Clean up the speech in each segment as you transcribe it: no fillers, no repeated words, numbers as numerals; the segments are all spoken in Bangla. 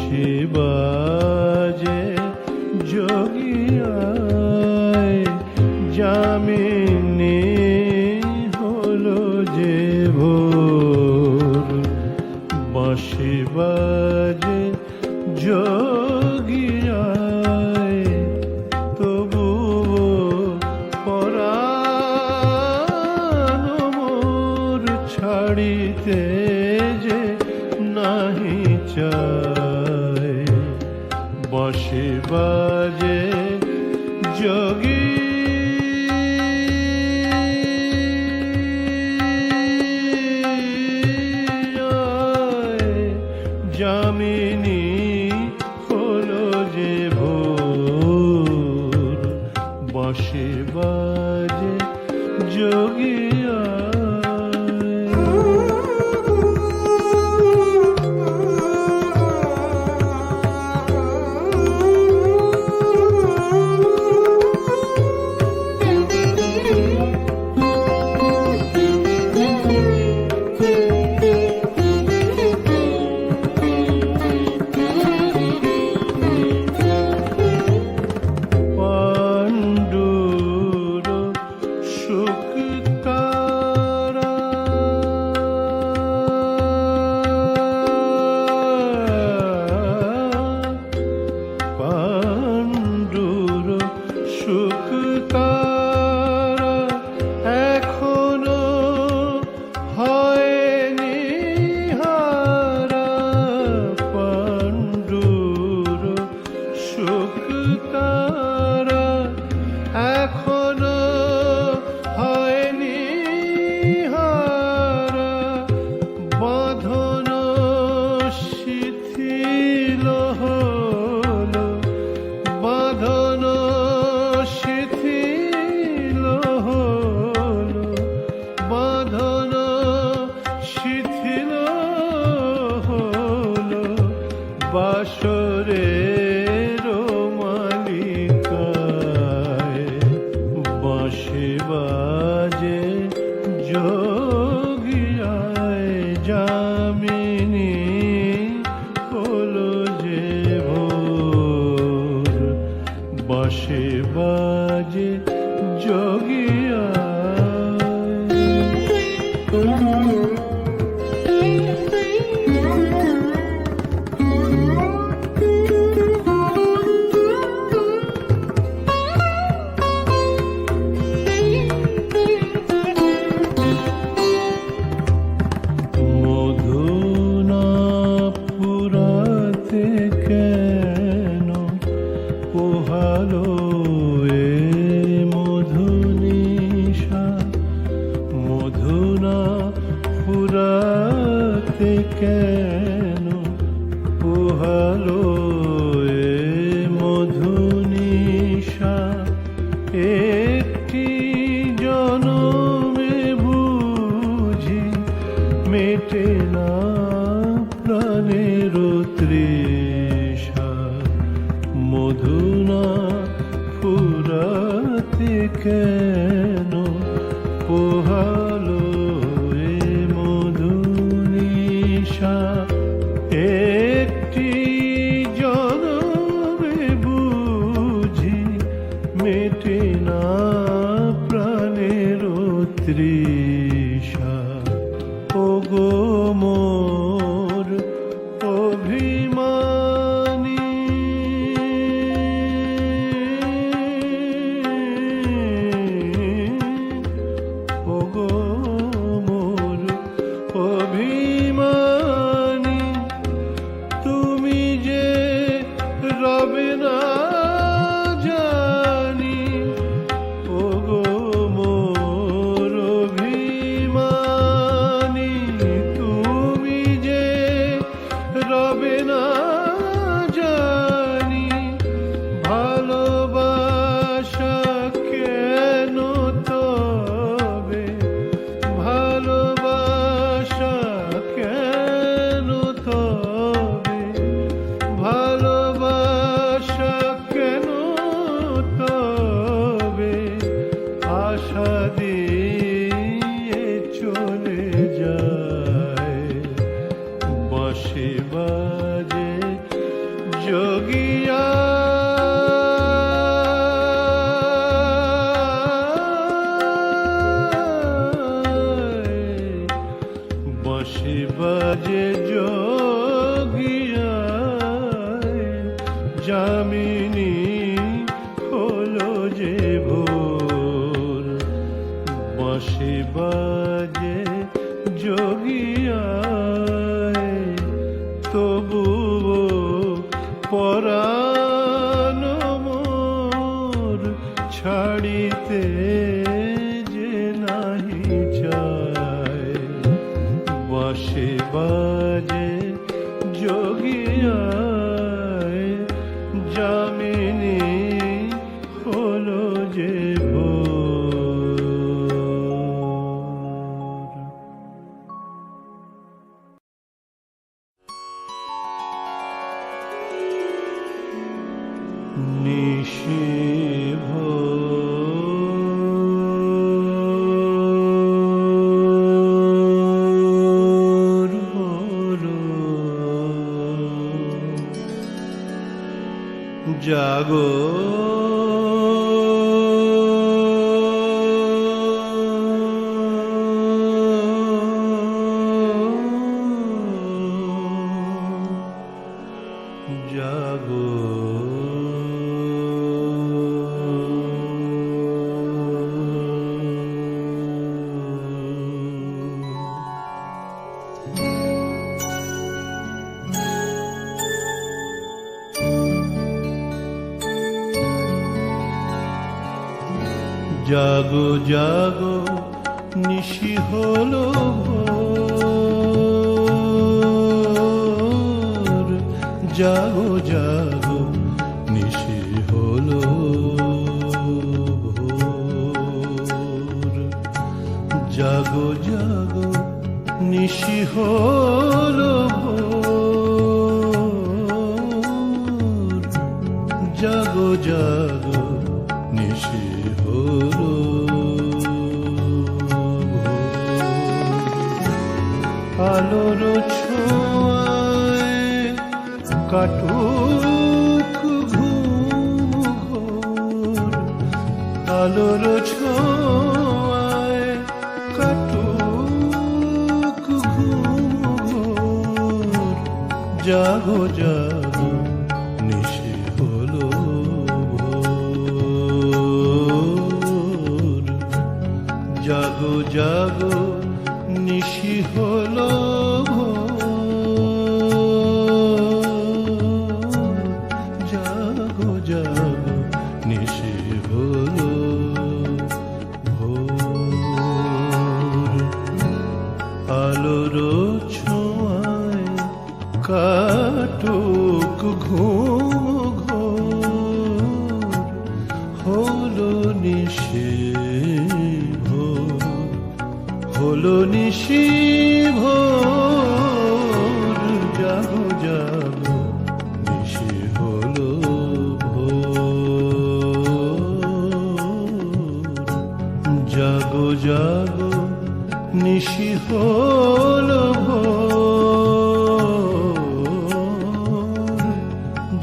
বাঁশি বাজে যোগিয়ায় যামিনী হলো যে ভোর। বাঁশি বাজে যোগিয়ায় তবু পরাণ মোর ছাড়িতে যে নাহি চায়। বাঁশি বাজে যোগী যামিনী হলো যে ভোর। বাঁশি বাজে যোগিয়া বাসরের মালিকায়। বাঁশি বাজে যোগিয়ায় যামিনী হলো যে ভোর। বাঁশি বাজে যোগিয়ায়। পোহালো এ মধুনিশা, মধুনা ফুরাতে কেন? পোহালো এ মধুনিশা, একটি জনমে বুঝি মেটে না প্রাণের তৃষা। মধুনা ফুরাতে কেন? পোহালো এ মধুনিশা, একটি জনমে বুঝি মেটে না প্রাণের তৃষা। ওগো মোর অভিমানী, ওগো মোর অভিমানী, তুমি যে রবে না জানি। ওগো মোর অভিমানী, তুমি যে রবে না জানি। ভালোবাসা কেন তবে, ভালোবাসা কেন তবে, ভালোবাসা কেন তবে আশা দিয়ে চলে যায়। বাঁশি বাজে যোগিয়া বাঁশি বাজে যোগিয়া যামিনী হলো যে ভোর বাঁশি বাজে যোগিয়া তবুও পরাণ মোর ছাড়িতে যে নাহি চায় বাঁশি বাজে যোগিয়া যামিনী হলো যে নিশিভ জাগো জাগো জাগো জাগো নিশি হলো ভোর জাগো জাগো নিশি হলো ভোর জাগো জাগো নিশি হলো ভোর জাগো জাগো নিশি হলো আলোর ছোঁয়ায় কাটুক ঘুম ঘোর আলোর ছোঁয়ায় কাটুক ঘুম ঘোর জাগো জাগো নিশি হলো ভোর জাগো জাগো নিশি হলো জাগো জাগো নিশি হলো ভোর আলোর ছোঁয়ায় কাটুক ঘুম ঘোর হলো নিশি হলো নিশি ভোর জাগো জাগো নিশি হলো ভোর জাগো জাগো নিশি হলো ভোর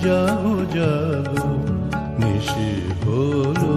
জাগো জাগো নিশি হলো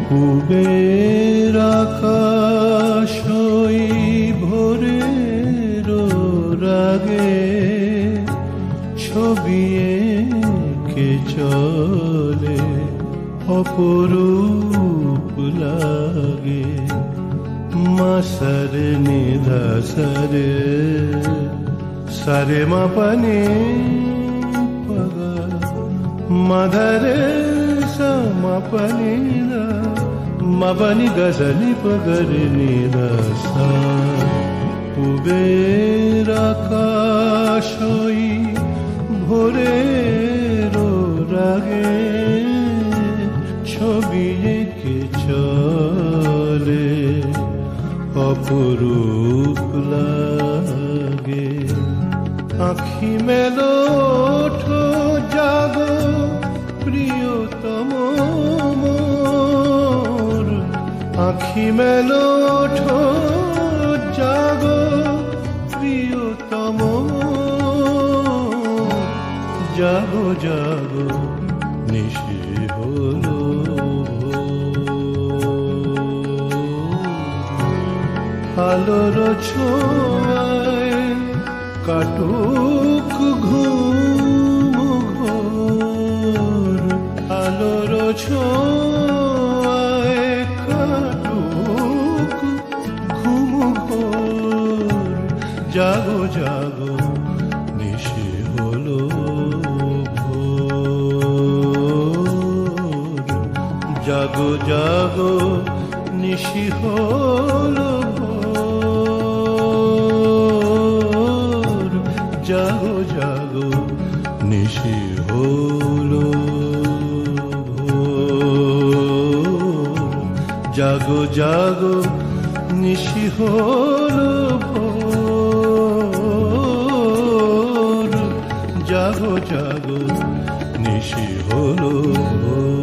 পূবের আকাশ ওই ভোরের রাগে ছবি এঁকে চলে অপরূপ লাগে মাসারে নিধা সারে সারে মাপানে পগা মাধারে মাপানি মাপানি গজনি পগরে নিরাসা পূবের আকাশ ওই ভোরের অপরূপ লাগে। আখি মেলো ওঠো জাগো প্রিয়তম মোর, আখি মেলো ওঠো জাগো প্রিয়তম, জাগো জাগো নিশি হলো। আলোর ছোঁয়ায় কাটুক ঘুম ঘোর, আলোর ছোঁয়ায় কাটুক ঘুম ঘোর, জাগো জাগো নিশি হলো ভোর, জাগো জাগো নিশি হলো ভোর, জাগো জাগো নিশি হলো ভোর, জাগো জাগো নিশি হলো ভোর, জাগো জাগো নিশি হলো ভোর।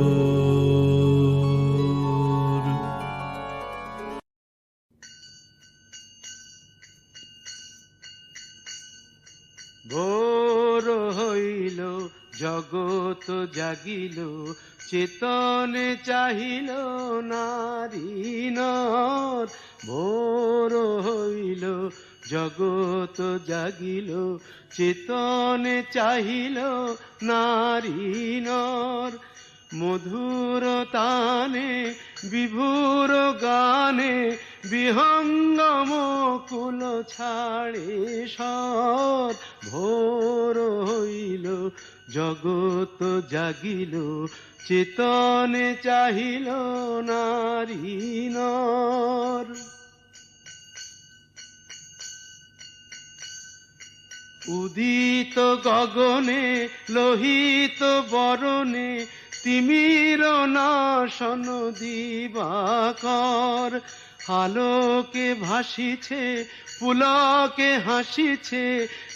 ভোর হইল জগৎ জাগিল, চেতনে চাহিল নারী নর। ভোর হইল জগৎ জাগিল, চেতনে চাহিল নারী নর। মধুর তানে বিভুর গানে, বিহঙ্গম কুল ছাড়ে সর। ভোর হইল জগৎ জাগিল, চেতনে চাহিল নারী নর। উদিত গগনে লোহিত বরণে, তিমির নাশন দিবাকর। আলোকে ভাসিছে পুলকে হাসিছে,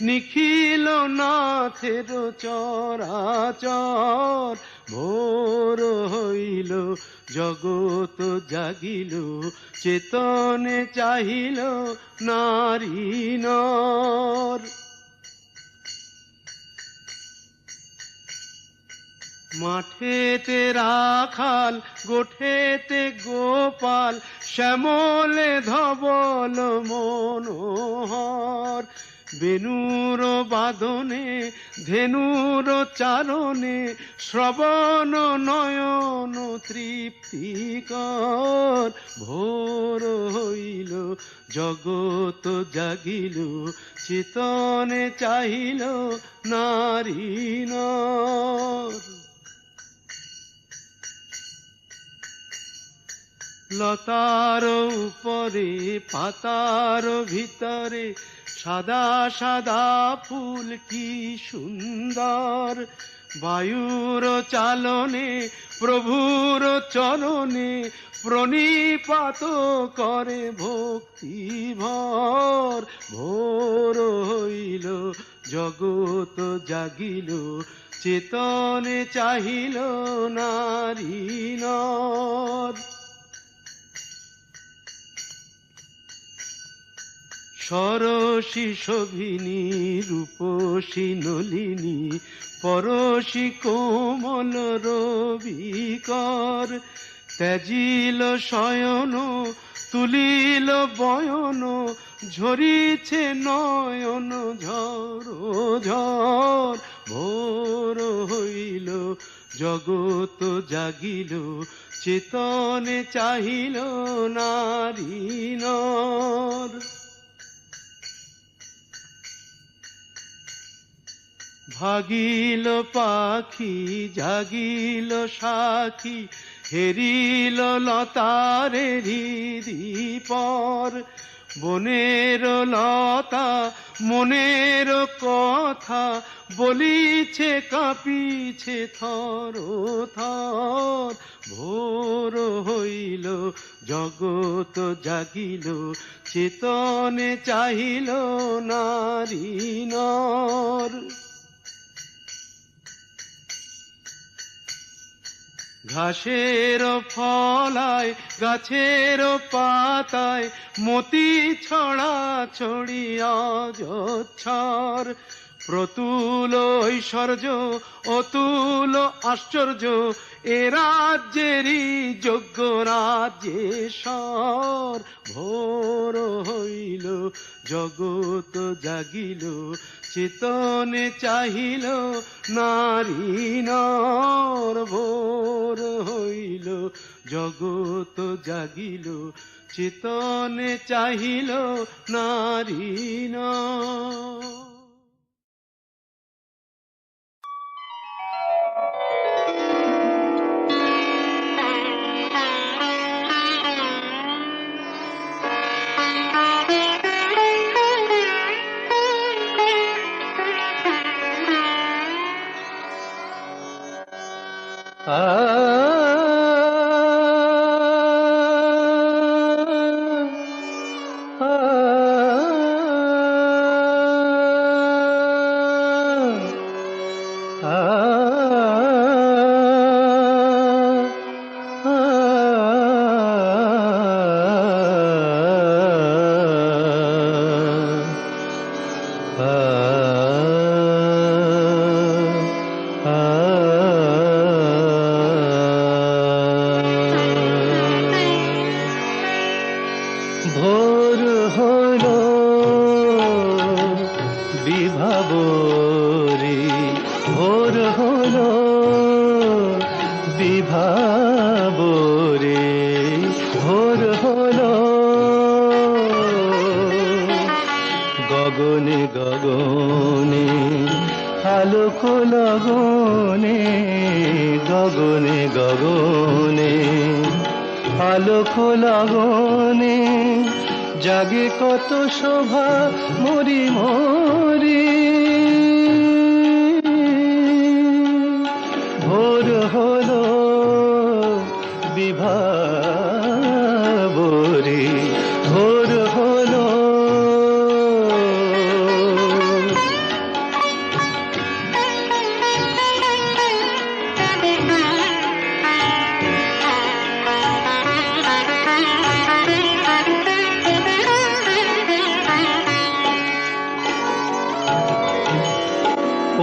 নিখিল নাথের চরাচর। ভোর হইল জগৎ জাগিল, চেতনে চাহিল নারী নর। মাঠেতে রাখাল গোঠেতে গোপাল, শ্যামলে ধবল মনোহর। বেণুর বাদনে ধেনুর চারণে, শ্রবণ নয়ন তৃপ্তিকর। ভোর হইল জগৎ জাগিল, চেতনে চাহিল নারী নর। লতার উপরে পাতার ভিতরে, সাদা সাদা ফুল কি সুন্দর। বায়ুর চালনে প্রভুর চরণে, প্রণিপাত করে ভক্তি ভর। ভোর হইল জগৎ জাগিল, চেতনে চাহিল নারী নর। সরসী শোভিনী রূপসী নলিনী, পরশী কোমল রবিকর। ত্যাজিল শয়ন তুলিল বয়ন, ঝরিছে নয়ন ঝর ঝর। ভোর হইল জগৎ জাগিল, চেতনে চাহিল নারী নর। ভাগিল পাখি জাগিল সাখী, হেরিল লতারে হৃদি পর। বনের লতা মনের কথা, বলিছে কাঁপিছে থর থর। ভোর হইল জগৎ জাগিল, চেতনে চাহিল নারী নর। ঘাসের ফলায় গাছের পাতায় মতি ছড়া ছড়িয়া জচ্ছর। প্রতুল ঐশ্বর্য অতুল আশ্চর্য, এ রাজ্যেরই যোগ্য রাজ্যেশ্বর। ভোর হইল জগৎ জাগিল, চেতনে চাহিল নারী নর। ভোর হইল জগৎ জাগিল, চেতনে চাহিল নারী নর। ভোর হলো বিভাবরী, ভোর হলো বিভাবরী, ভোর হলো গগনে গগনে আলোক লগনে, গগনে গগনে আলোক লগনে জাগে কত শোভা মরি মরি। ভোর হলো বিভাবরী, ভোর হলো।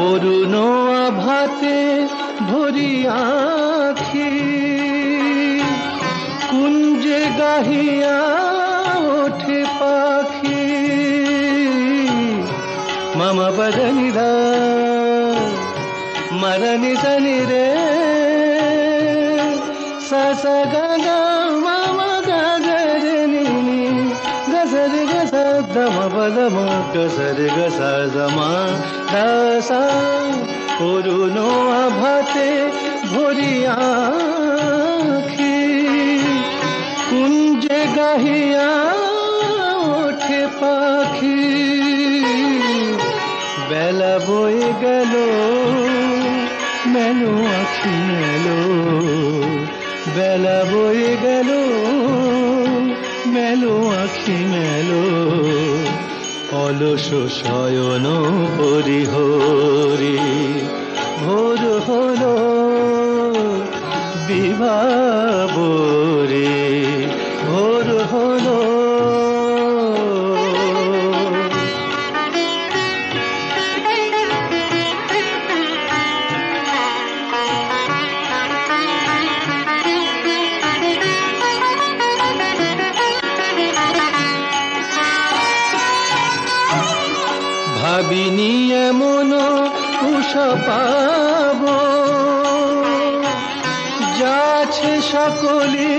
অরুণ আভাতে ভরি আখি, কুঞ্জে গাহিয়া ওঠে পাখি। মামা বদনিরা মরনি জানি রে, সা গা মামা গগর নি গজর গসা দম বদম গসর গসা জমা দাসা। অরুণ আভাতে ভরি আখি, কুঞ্জে গাহিয়া ওঠে পাখি। বেলা বয়ে গেল মেলো আখি মেলো, বেলা বয়ে গেল মেলো আখি মেলো। অলস শয়ন পরিহরি, ভোর হলো বিভাবরী, ভোর হলো। ভাবিনি এমন উষা পাব, যাচ্ছে সকলে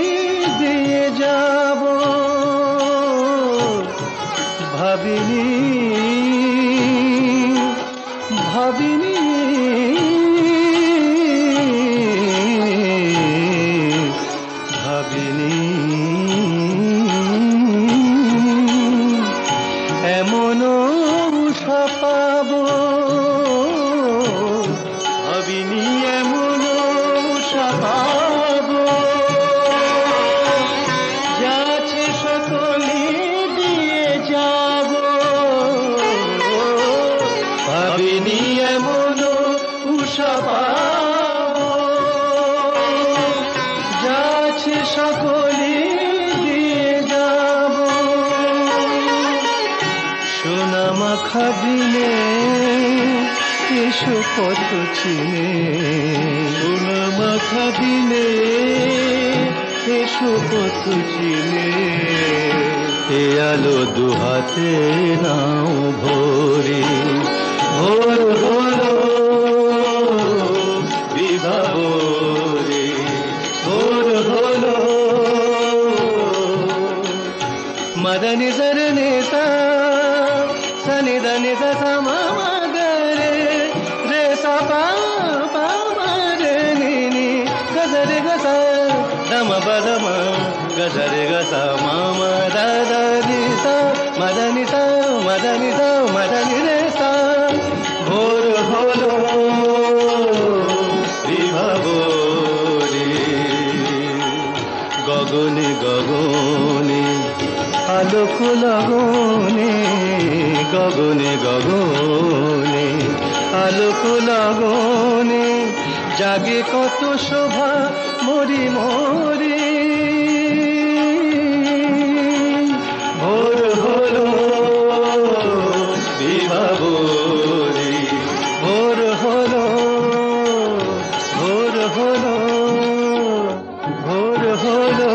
দিয়ে যাব। ভাবিনি ভাবিনি ভাবিনি এমন উষা পাব, উষা পাবো, যা আছে সকলে দিয়ে যাব। সোনা মাখা দিনে এসো পথ চিনে, সোনা মাখা দিনে এসো পথ চিনে। এ আলো দুহাতে নাও ভরে, ভোর হলো বিভাবরে, ভোর হলো। মদনি জর নেতা সনি దని ద సమమగరే రే సపా పమరే నిని గజరే గస దమ బదమ గజరే గస మమ దద ని స మదని స మదని స మదని రే స। ভোর হলো বিভাবরে, গগনে গগনে আলোক লগনে, গগনে গগনে আলোক লগনে জাগে কত শোভা মরি মরি। ভোর হলো বিভাবরে, ভোর হলো, ভোর হলো, ভোর হলো।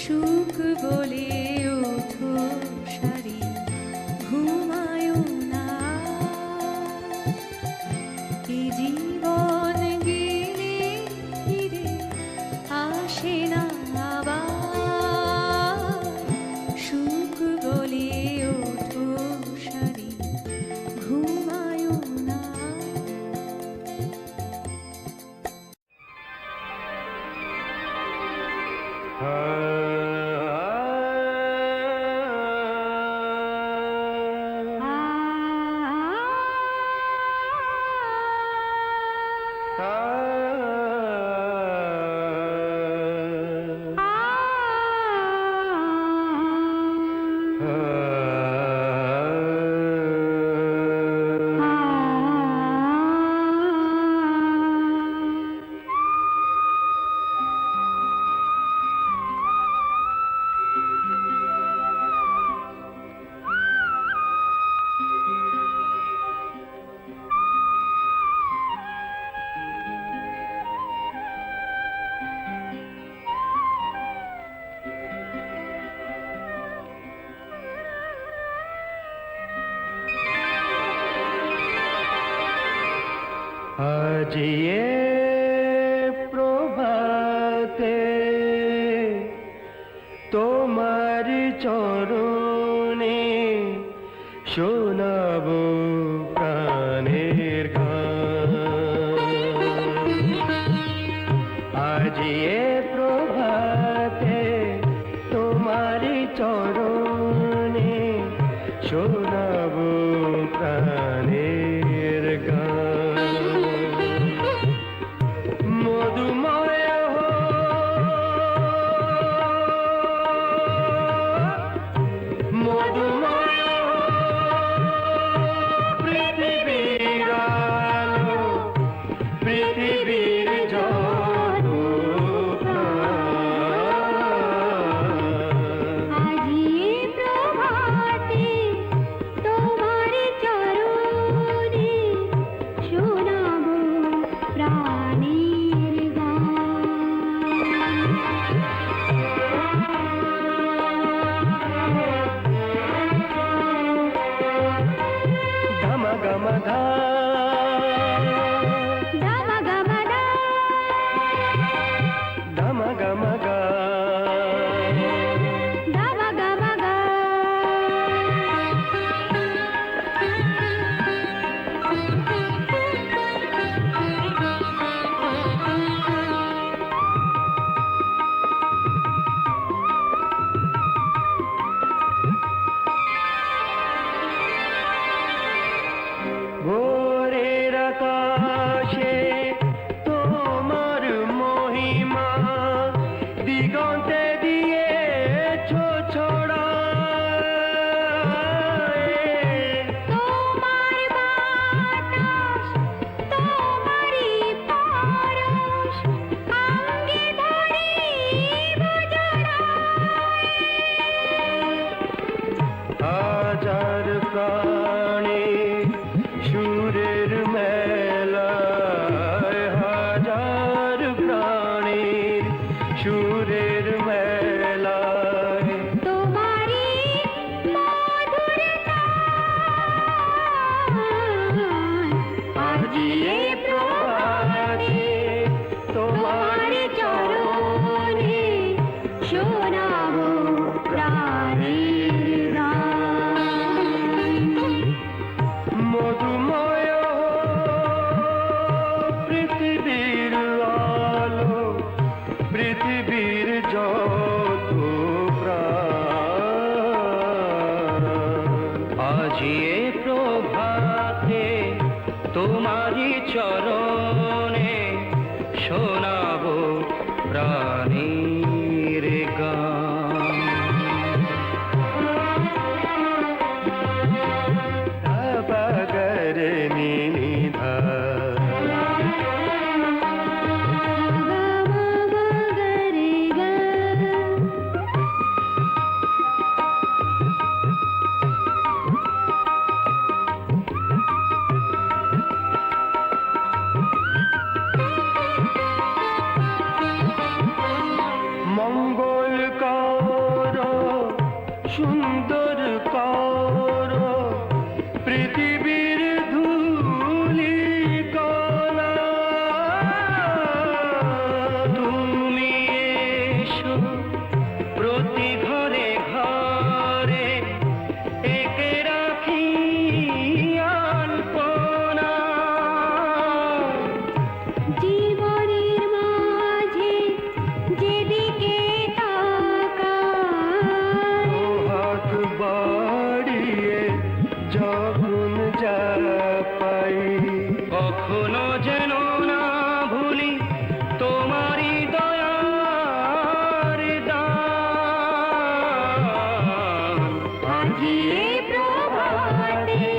সুখ বলে ওঠো সারি ঘুমায় না, এ জীবন গেলে ফিরে আসে না আবার, সুখ বলে ওঠো সারি ঘুমায় না। আজি এ প্রভাতে তোমার চরণে শোনাব প্রাণের গান। আজি এ প্রভাতে তোমার চরণে শোনাব প্রাণের গান। মধুময় হো, মধুময় হো পৃথিবীর আলো, পৃথিবীর যত প্রাণ। আজি এ প্রভাতে তোমার চরণে শোনাবো প্রাণের গান। ধম গম ধা, ধম গম ধা, ধম গম গা, ধম গম গা। ভোরের আকাশে তোমার মহিমা দিগন্তে দিয়েছ ছড়ায়। তোমার বাতাস, তোমারই পরশ, অঙ্গে ধরিব জড়ায়। হাজার প্রাণী সুরের মেলায়, হাজার প্রাণীর সুরের মেলায়। তোমারই মধুর গান, আজি এ প্রভাতে তোমার চরণে শোনাবো প্রাণের গান। মধুময় হো পৃথিবীর আলো, পৃথিবীর যত প্রাণ। আজি এ প্রভাতে তোমারি চরণে শোনাবো প্রাণীর গান। ধাপগরে নিধা, গা সুন্দর করো পৃথিবীর ধূলি কণা। তুমি এসো প্রতি ঘরে ঘরে একে রাখি আলপনা। জীবনের মাঝে যেদিকে তাকাই, ও হাত বাড়িয়ে যখন যা পাই, কখনো যেন না ভুলি তোমারই দয়ার দান। আজি এ প্রভাতে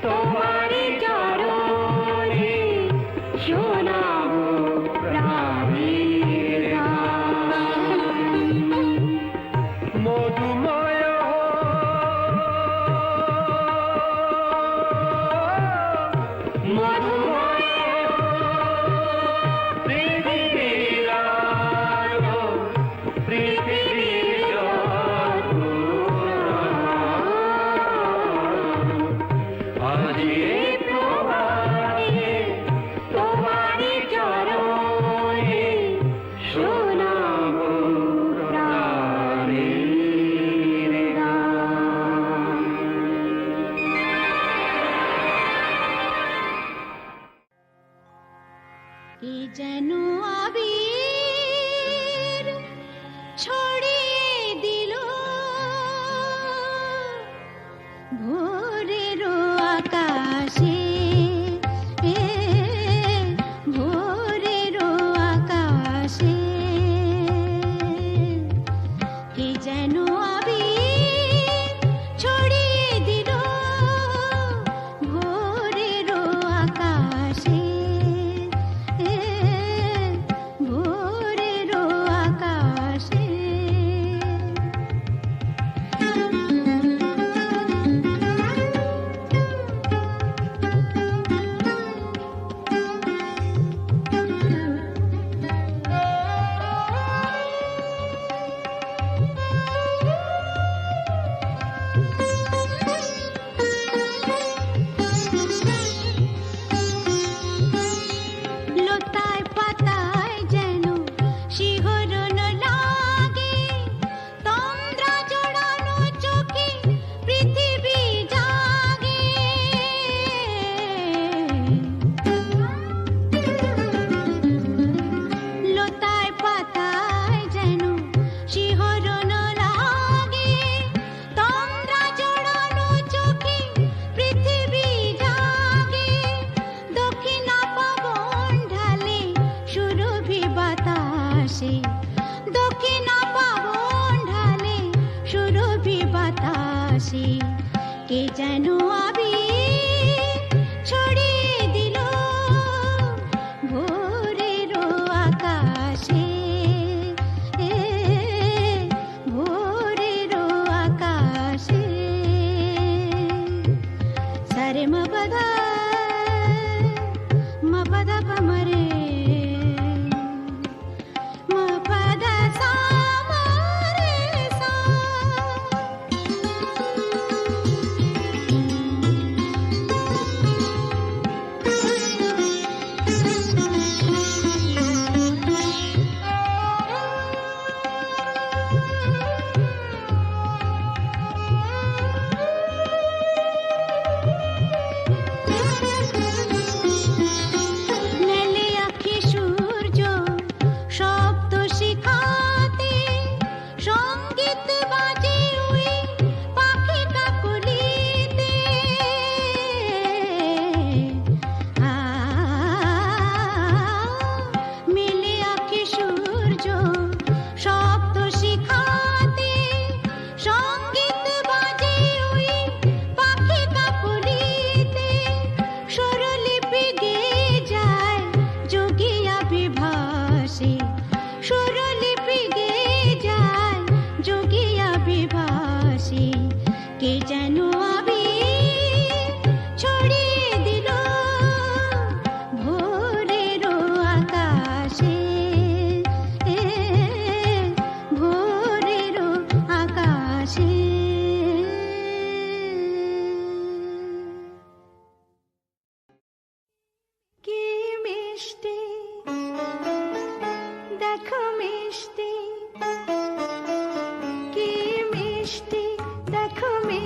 তোমারি চরণে শোনাবো প্রাণের গান। মধুময় মধুময় পৃথিবীর আলো, পৃথিবীর যত আজি এই প্রভাতে তোমারি চরণে শোনাবো প্রাণের গান। এ যেন আবির ছড়িয়ে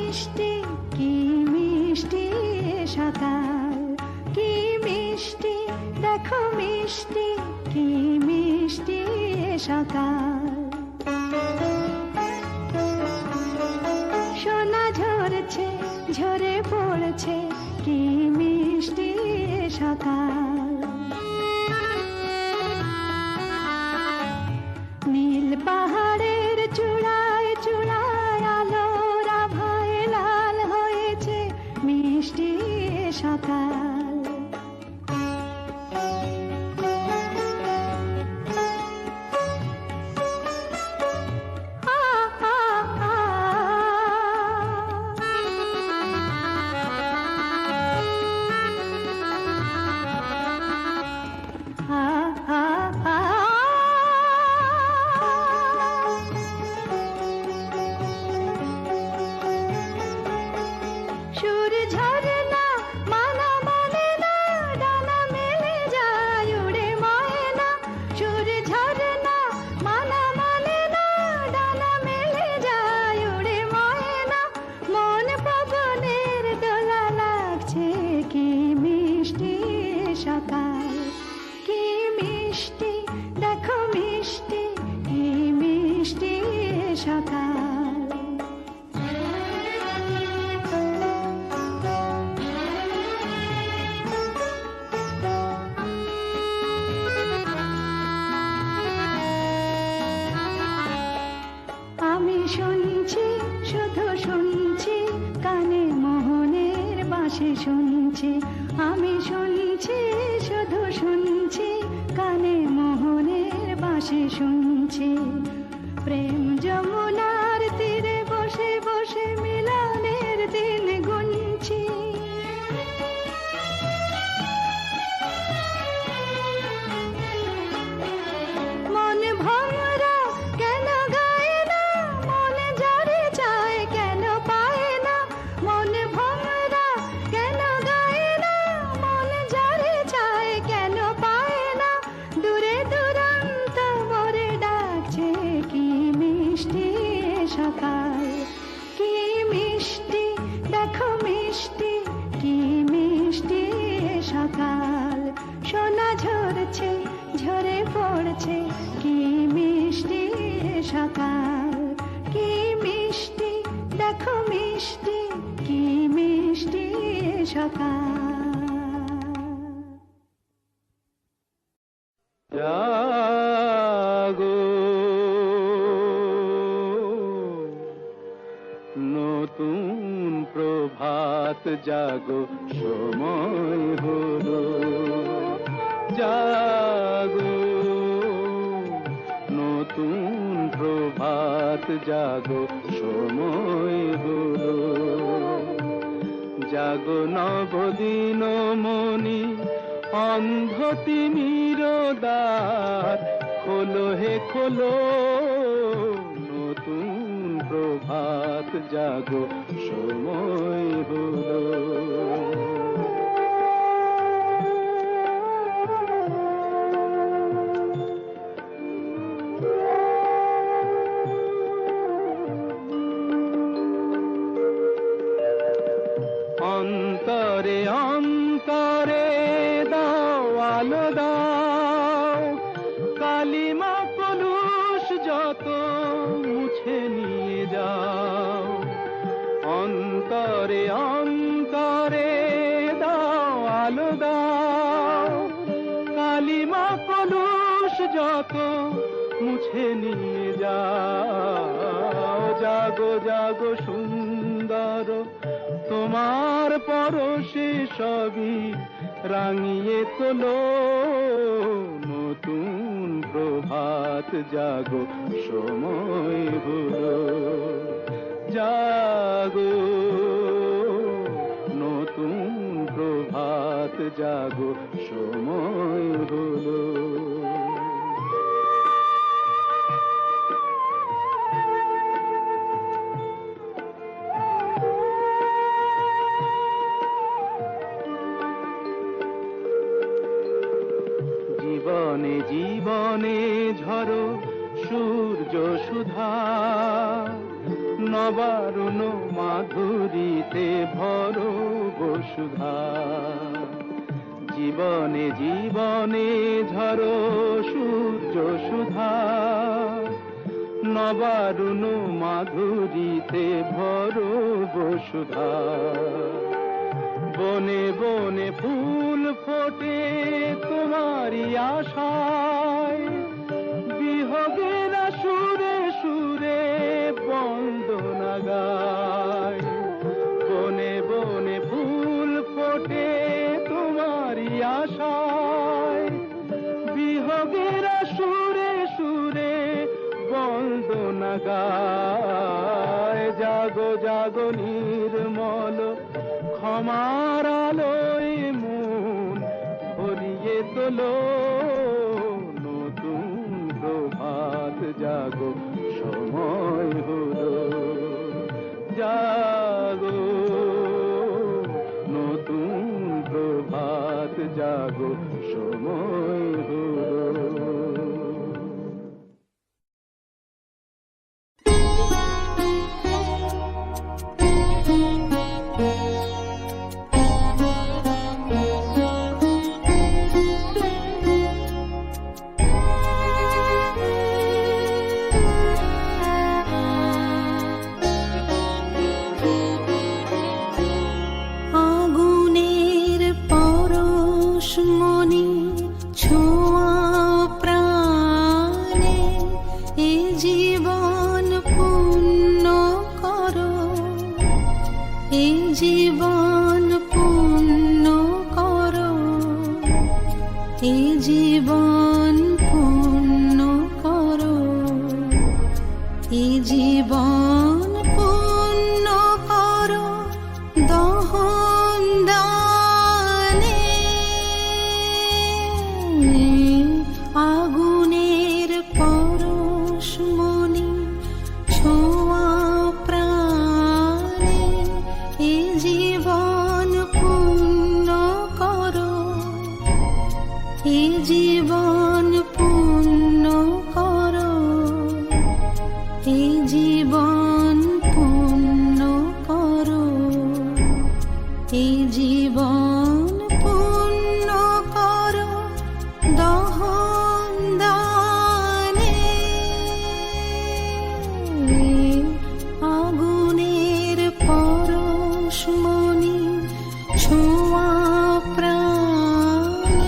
মিষ্টি কি মিষ্টি সকাল, কি মিষ্টি দেখো মিষ্টি কি মিষ্টি সকাল। সোনা ঝরছে ঝরে পড়ছে কি মিষ্টি সকাল। নীল পাহাড়ের চূড়ায় চূড়ায় আলোর আভায় লাল হয়েছে মিষ্টি সকাল। সুর ঝরনা মানা মানে না, ডানা মেলে যায় উড়ে ময়না। সুর ঝরনা মানা মানে না, ডানা মেলে যায় উড়ে ময়না। মন পবনের দোলা লাগছে কি মিষ্টি সকাল, কি মিষ্টি দেখো মিষ্টি কি মিষ্টি সকাল। আমি শুনছি শুধু শুনছি কানে মোহনের বাঁশি শুনছি। আমি শুনছি শুধু শুনছি কানে মোহনের বাঁশি শুনছি। প্রেম যমুনার তীরে বসে বসে মিলনের দিন গুনছি। মন ভমরা কেন গায় না, মন যারে চায় কেন পায় না। মন ভমরা কেন গায় না, মন যারে চায় কেন পায় না। দূরে দূরান্ত মোরে ডাকছে কি মিষ্টি সকাল, কি মিষ্টি দেখো মিষ্টি কি মিষ্টি সকাল। সোনা ঝরছে ঝরে পড়ছে কি মিষ্টি সকাল, কি মিষ্টি দেখো মিষ্টি কি মিষ্টি সকাল। জাগো নতুন প্রভাত জাগো সময় হলো। জাগো নতুন প্রভাত জাগো সময় হলো। জাগো নবদিন মনি অন্ধ তিমির দ্বার খোলো হে খোলো। নতুন প্রভাত জাগো সময় হলো। অন্তরে অন্তরে দাও আলো দাও, কালিমা কলুষ যত মুছে নিয়ে যাও। অন্তরে অন্তরে দাও আলো দাও, কালিমা কলুষ যত মুছে নিয়ে যাও। জাগো জাগো সুন্দর তোমার পরশে সবই রাঙিয়ে তোলো। নতুন প্রভাত জাগো সময় হলো। জাগো নতুন প্রভাত জাগো সময় হলো। জীবনে জীবনে ঝরো সূর্য সুধা, নবারুণ মাধুরীতে ভরো বসুধা। জীবনে জীবনে ঝরো সূর্য সুধা, নবারুণ মাধুরীতে ভরো বসুধা। বনে বনে ফুল ফোটে তোমারই আশায়, বিহগের সুরে সুরে বন্দনা গায়। বনে বনে ফুল ফোটে তোমারই আশায়, বিহগের সুরে সুরে বন্দনা গায়। জাগো জাগো নির্মল ক্ষমার আলোয় মন ভরিয়ে তোলো, নতুন প্রভাত জাগো সময় হলো। জাগো নতুন প্রভাত জাগো সময় হলো। আগুনের পরশমণি ছোঁয়া প্রাণে, এ জীবন পূর্ণ করো, এ জীবন পূর্ণ করো, এ জীবন পূর্ণ করো, এ জীবন পূর্ণ করো দহন দানে। আগুনের পরশমণি ছোঁয়া প্রাণে, এ জীবন পূর্ণ করো, এ জীবন পূর্ণ করো, এ জীবন পূর্ণ করো, এ জীবন পূর্ণ করো দহন দানে। আগুনের পরশমণি ছোঁয়া প্রাণে।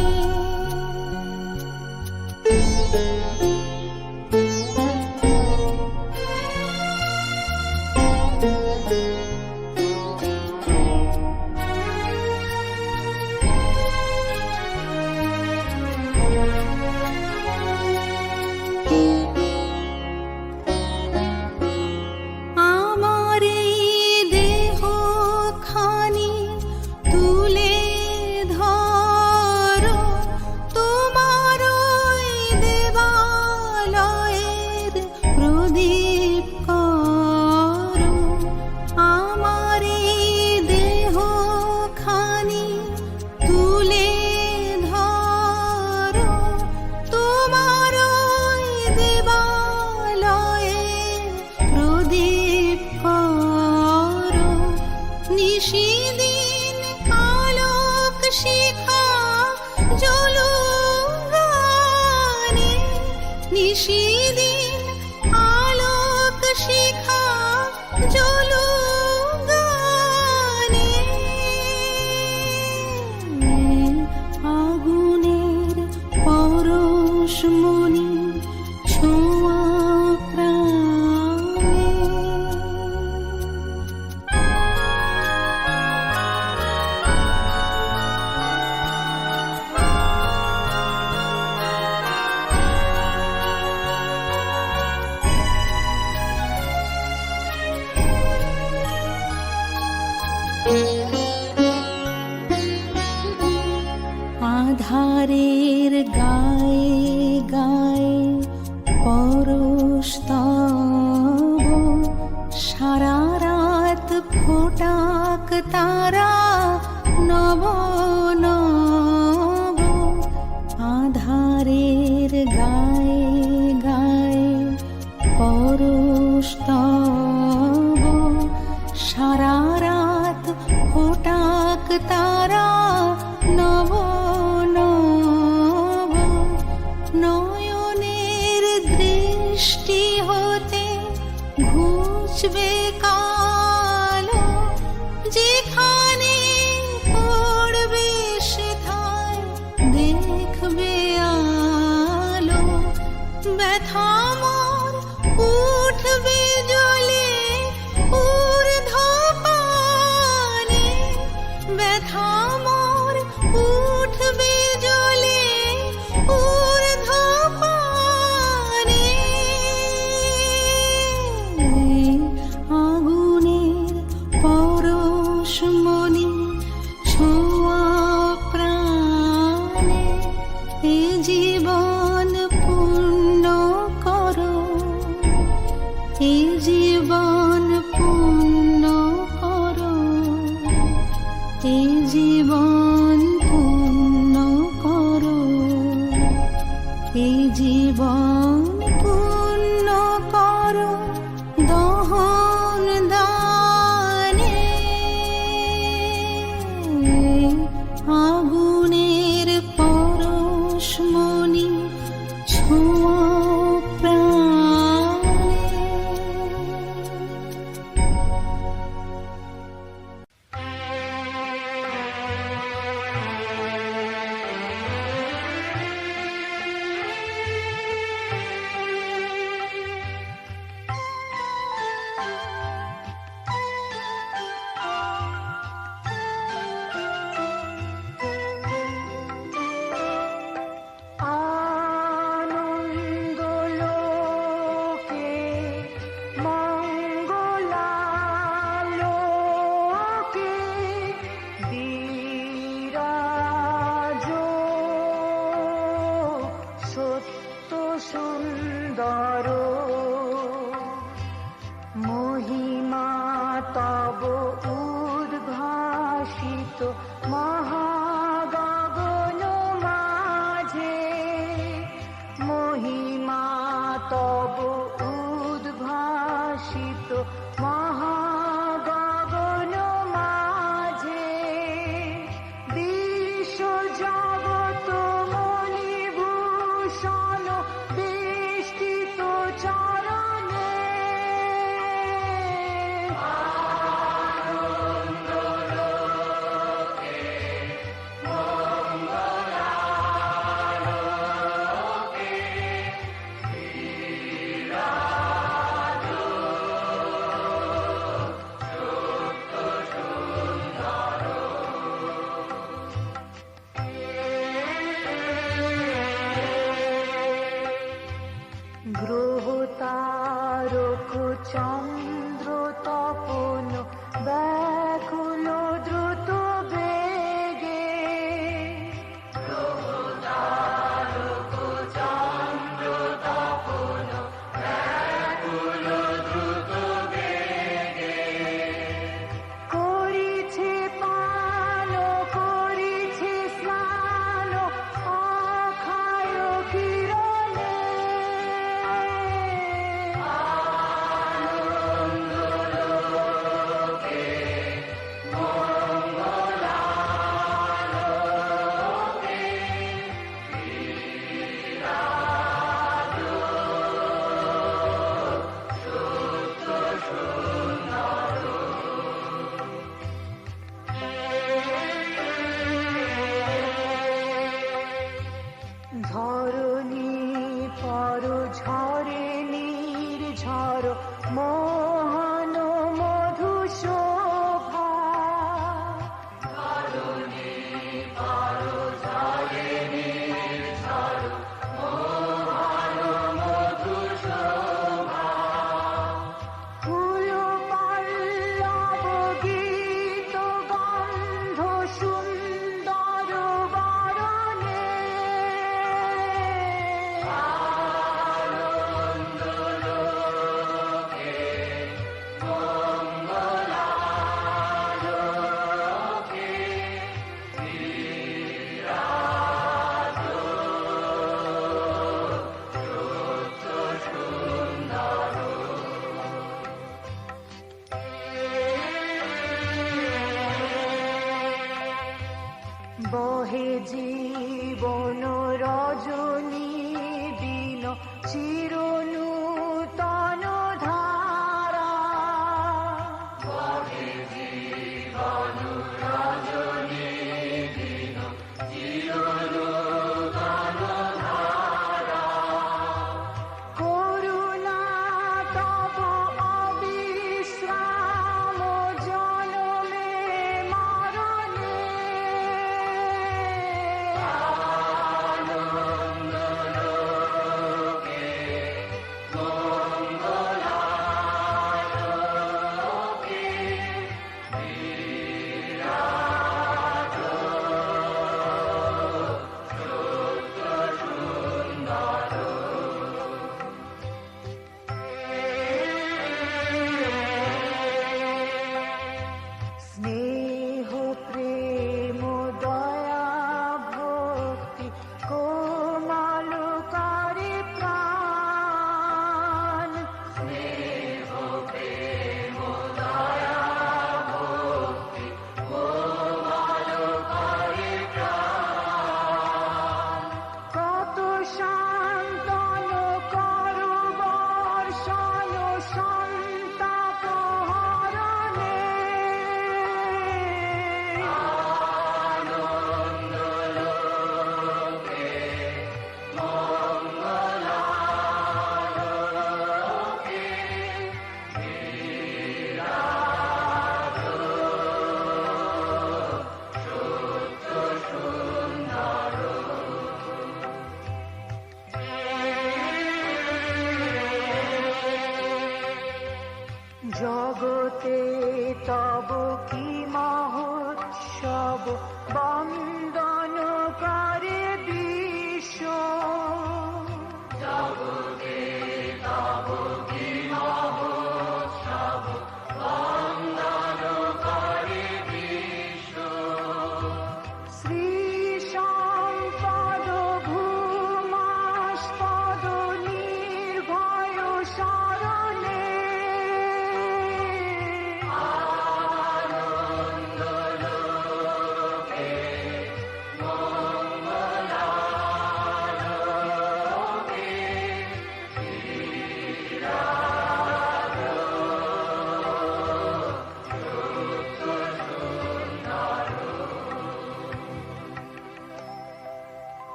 আমার এই দেহ খানি তুলে ধরো, তোমার ওই দেবালয়ের প্রদীপ করো। আমার এই দেহ খানি তুলে ধরো, তোমার ওই দেবালয়ের প্রদীপ করো। নিশিদিন আলোক শিখা জ্বলুক গানে, নিশিদিন আলোক শিখা জ্বলুক গানে। আগুনের পরশমণি ছোঁয়া প্রাণে। আধারের গায়ে গায়ে পরশ তব, সারা রাত ফোটাক তারা নব নব। আধারের গায়ে গায়ে পরশ তব, ঘুচবে কালো, যেখানে পড়বে সেথায় দেখবে আলো। ব্যথা মোর উঠবে জ্বলে ঊর্ধ্বপানে, ব্যথা মোর উঠবে জ্বলে ঊর্ধ্বপানে। আগুনের পরশমণি ছোঁয়া প্রাণে, এ জীবন পূর্ণ করো, এ জীবন পূর্ণ করো, এ জীবন পূর্ণ করো, এ জীবন পূর্ণ করো দহন দানে। আগুনের পরশমণি ছোঁয়া প্রাণে। আনন্দলোকে মঙ্গলালোকে বিরাজ সত্য সুন্দর মহিমা তব উদ্ভাসিত মহাগগন মাঝে, মহিমা তব উদ্ভাসিত মহাগগন মাঝে। বিশ্ব জগৎ মণিভূষণ বেষ্টিত চরণে, গ্রহ তারক চন্দ্র তপন ব্যাকুল দ্রুত বেগে, করিছে পান করিছে স্নান অক্ষয় কিরণে। আনন্দলোকে জগতে তব কি মহোৎসব বন্দন করে বিশ্ব শ্রী সম্পদ ভূমাস্পদ নির্ভয় শরণে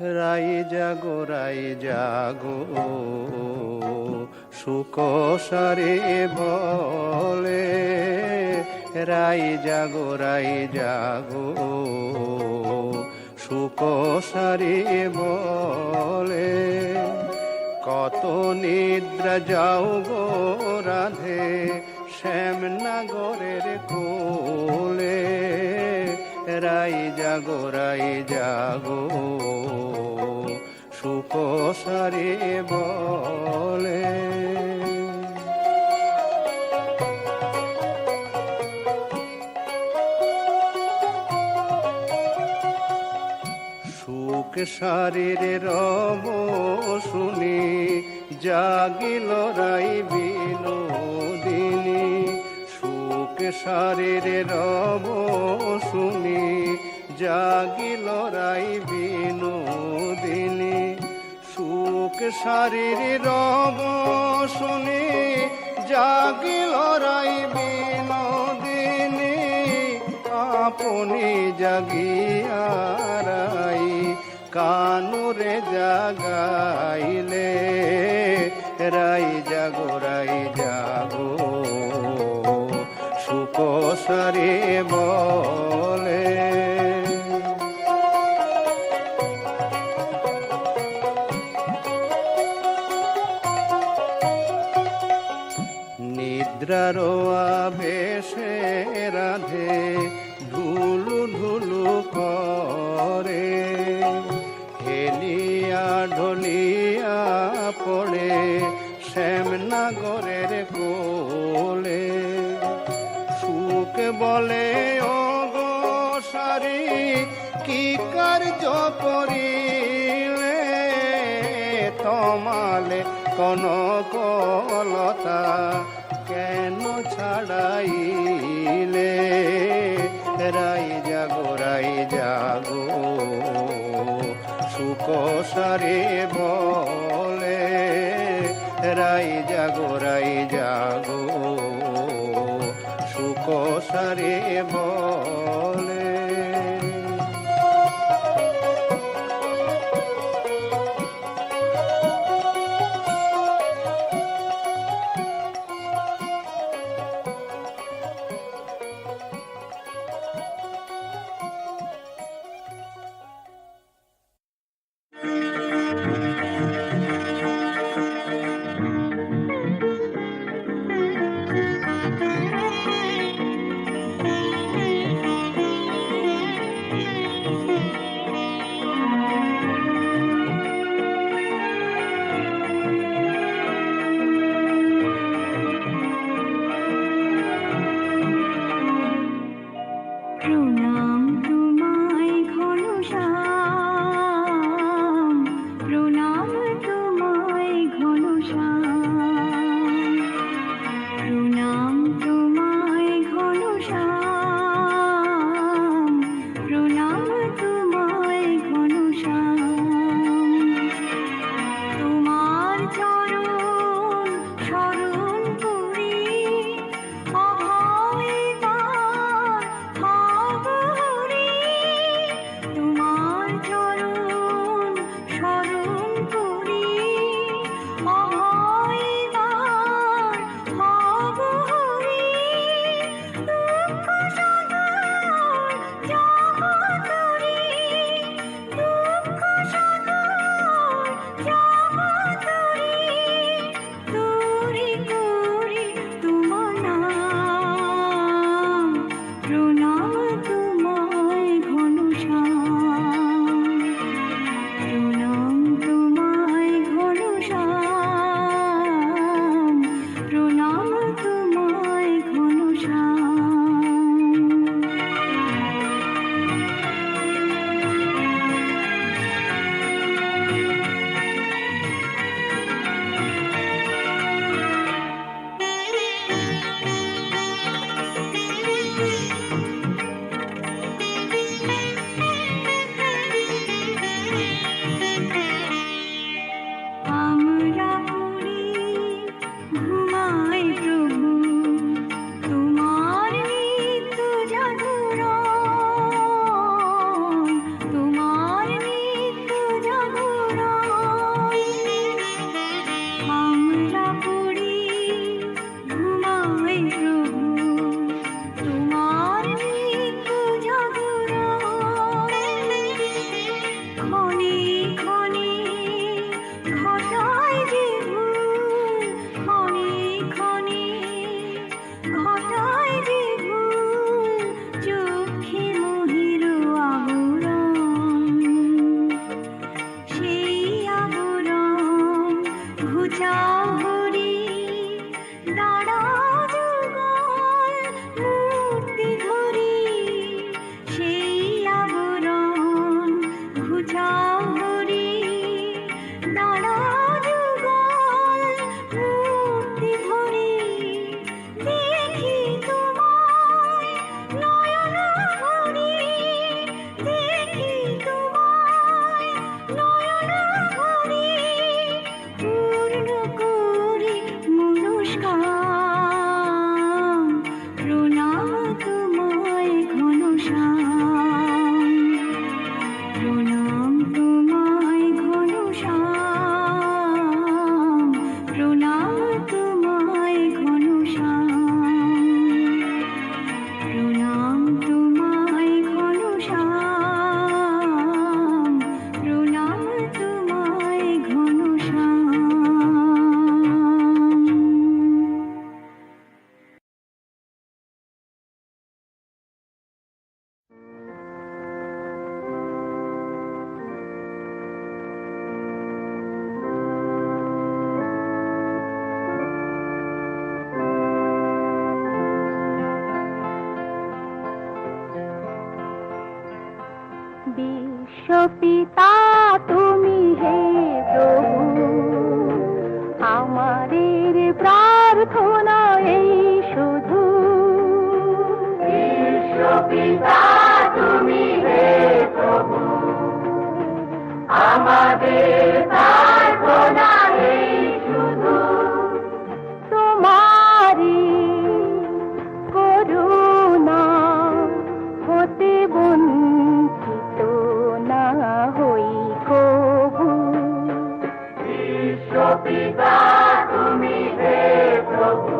রাই জাগো সুকোষারে বলে রাই জাগো সুকোষারে বলে কত নিদ্রা যাও গো রাধে শ্যামনগরের কোলে রাই জাগো সুকোষারে বলে সুখ শারীরের রব শুনি জাগিল রাই বিনোদিনী সুখ শারীরের রব শুনি জাগিল রাই বিনোদিনী সুখ শারীরের রব শুনি জাগিল রাই বিনোদিনী আপনি জাগিয়া রাই কানুরে জাগাইলে রাই জাগো সুকোষারে বলে নিদ্রার আবেশে রাধে ঢুলু করে হেলিয়া ঢলিয়া পড়ে শ্যামনগরের কোলে সুখ বলে ও গো সারি কি কার্য করিলে তোমালে কনকলতা কেন ছাড়াইলে রাই জাগো সুকোষারে বলে রাই জাগো সুকোষারে বলে বিশ্বপিতা তুমি হে প্রভু, আমাদের প্রার্থনা এই শুধু। বিশ্বপিতা তুমি হে প্রভু, আমাদের প্রার্থনা এই শুধু। তোমারি করুণা হতে বঞ্চিত না হই কভু। বিশ্বপিতা তুমি হে প্রভু,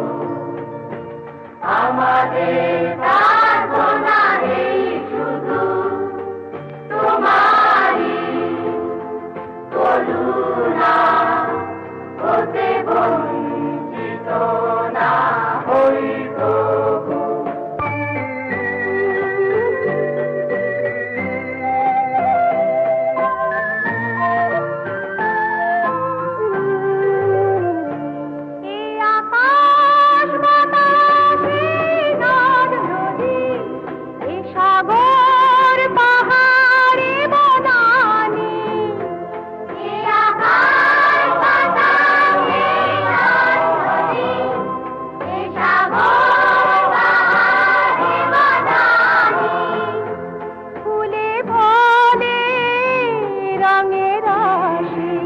আমাদের প্রার্থনা এই শুধু। তোমারি করুণা হতে বঞ্চিত না হই প্রভু। এই আকাশ বাতাস এই নদ নদী, এই সাগর পাহাড়ে বনানী, এই আকাশ বাতাস এই নদ নদী, এই সাগর পাহাড়ে বনানী, ফুলে ফলে রঙে রসে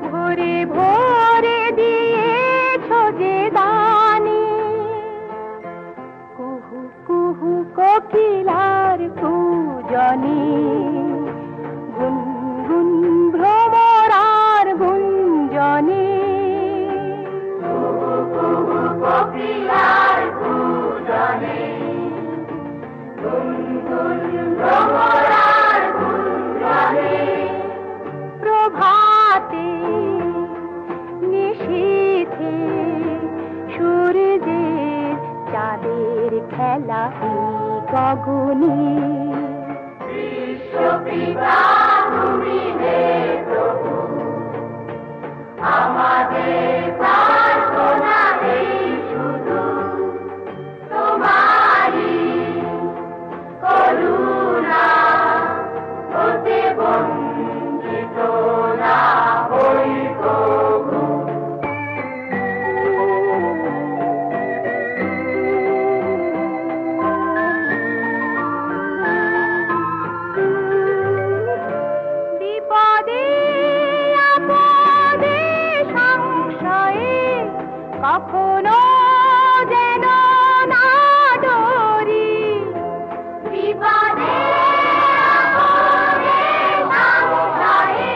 ভরে ভরে দিয়েছ যে দানি। কুহু কুহু কোকিলার পূজনী, গুনগুন ভ্রমরার গুঞ্জনী। কোকিলার পূজনে, গুনগুন ভ্রমরার গুঞ্জনে, প্রভাতে নিশীথে সূর্যের চাঁদের খেলা এই গগনে। বিশ্বপিতা তুমি হে প্রভু, আমাদের প্রার্থনা এই শুধু। তোমারি করুণা হতে বঞ্চিত না হই প্রভু। বিপদে আপদে সংশয়ে কখনো যেন না ডরি। বিপদে আপদে সংশয়ে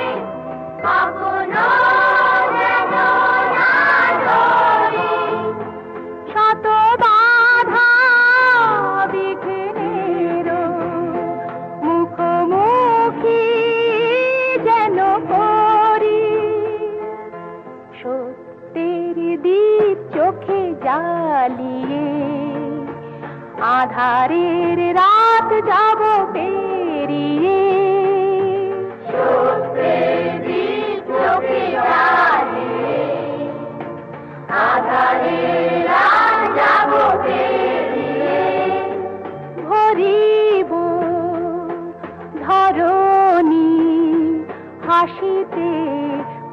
কখনো যেন না ডরি। শত বাধা বিঘ্নেরও মুখোমুখি যেন করি। সত্যের দীপ চোখে জ্বালিয়ে আধারের রাত যাব পেরিয়ে। সত্যের দীপ চোখে জ্বালিয়ে আঁধারের রাত যাব পেরিয়ে। ভরিব ধরণী হাসিতে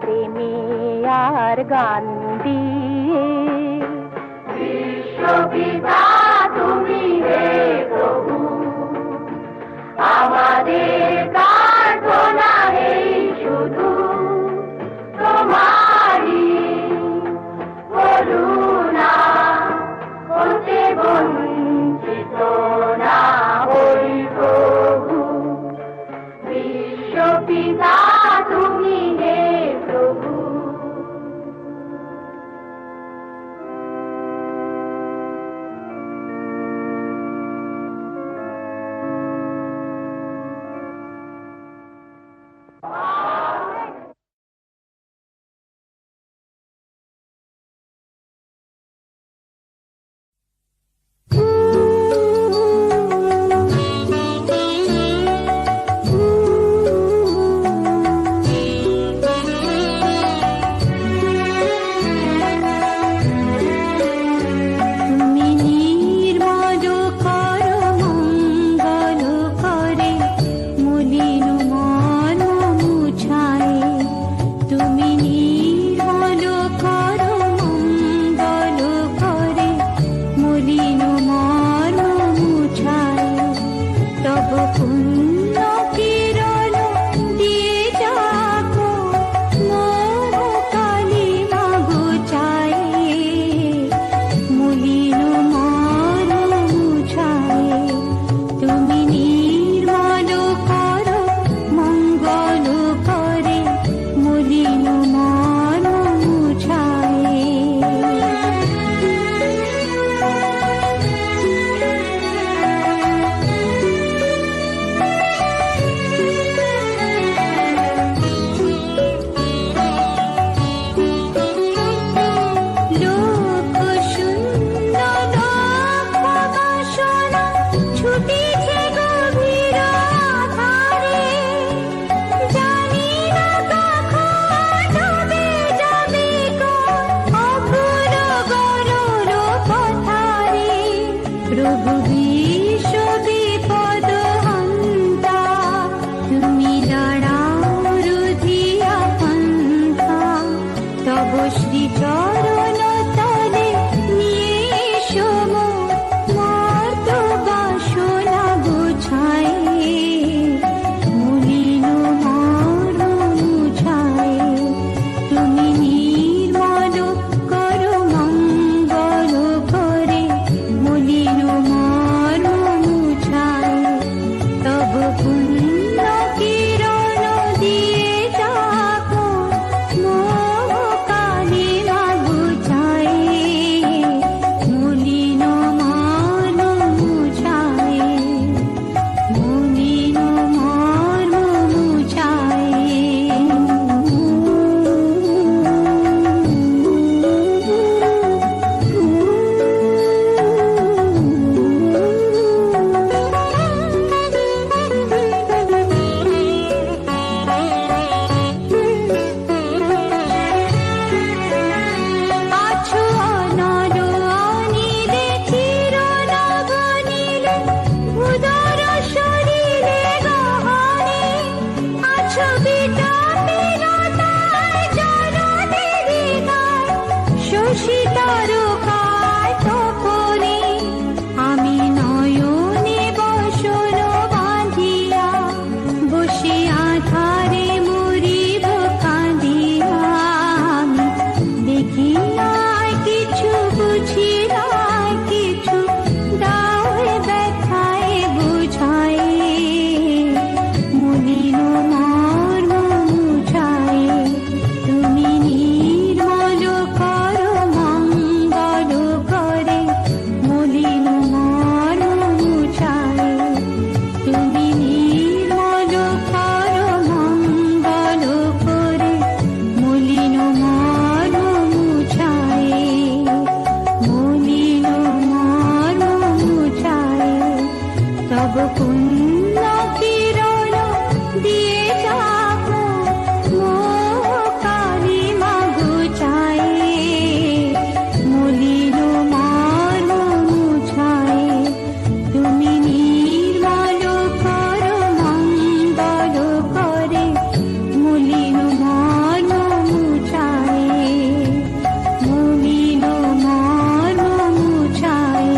প্রেমে আর গান দিয়ে। বিশ্বপিতা তুমি হে প্রভু, আমাদের প্রার্থনা এই শুধু। তোমারি করুণা হতে বঞ্চিত না হই প্রভু। বিশ্বপিতা তুমি হে প্রভু। বিশ্ব বিপদ হন্তা, তুমি দাঁড়াও রুধিয়া পন্থা, তব শ্রীচরণ তলে নিয়ে এসো মর্ত বাসনা গুছায়, মলিন মর্ম মুছায়, তুমি নির্মল করো মঙ্গল করে, মলিন মর্ম মুছায়, তব পুণ্য কিরণ দিয়ে যাকো মোহ কালিমা গুছায়, মলিন মর্ম মুছায়, মলিন মর্ম আছো অনর অনিলে চির নবনীলে, উদর শরীরে গহনে, আছো বিটাপিরতায় জননী হৃদয়, শশী তারকায় তপনে, আমি নয়নে বসন বাঁধিয়া, বসে আধারে মরিব কাঁদিয়া, আমি দেখি নাই কিছু, বুঝি নাই কিছু, দাও হে ব্যথায় বুঝায়, মলিন মর্ম মুছায়, তুমি নির্মল করো মঙ্গল করে, মলিন মর্ম মুছায়, তুমি নির্মল করো মঙ্গল করে, মলিন মর্ম মুছায়, মলিন মর্ম মুছায়, তব পুণ্য কিরণ দিয়ে যাকো মোহ কালিমা গুছায়, মলিন মর্ম মুছায়, তুমি নির্মল করো মঙ্গল করে, মলিন মর্ম মুছায়, মলিন মর্ম মুছায়।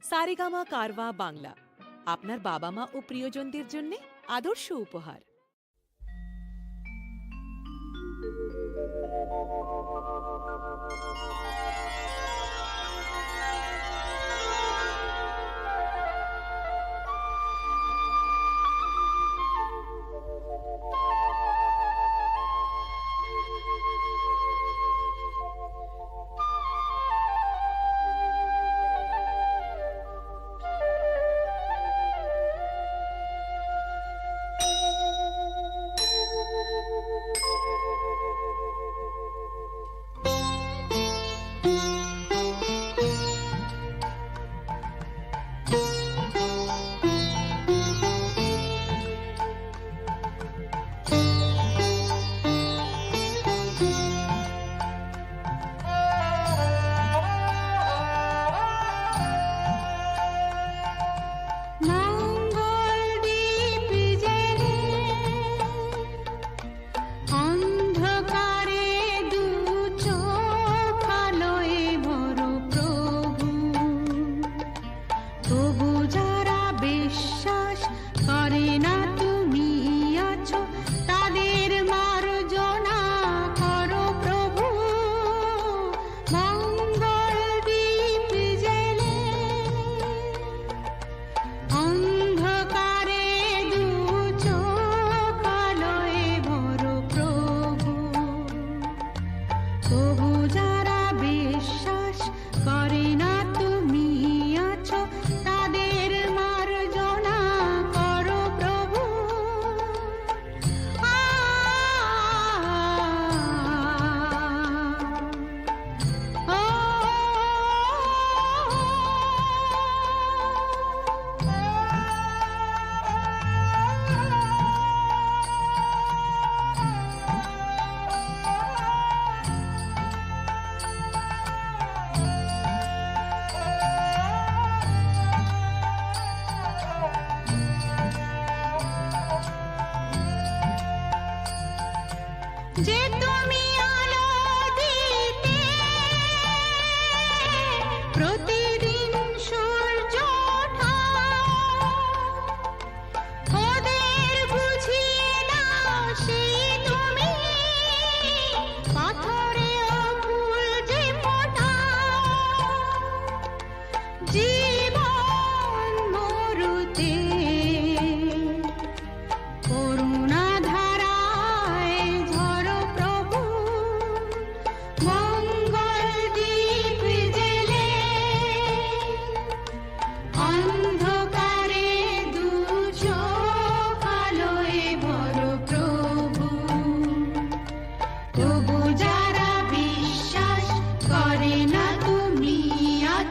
সারেগামা কারওয়া বাংলা আপনার বাবা মা ও প্রিয়জনদের জন্য আদর্শ উপহার।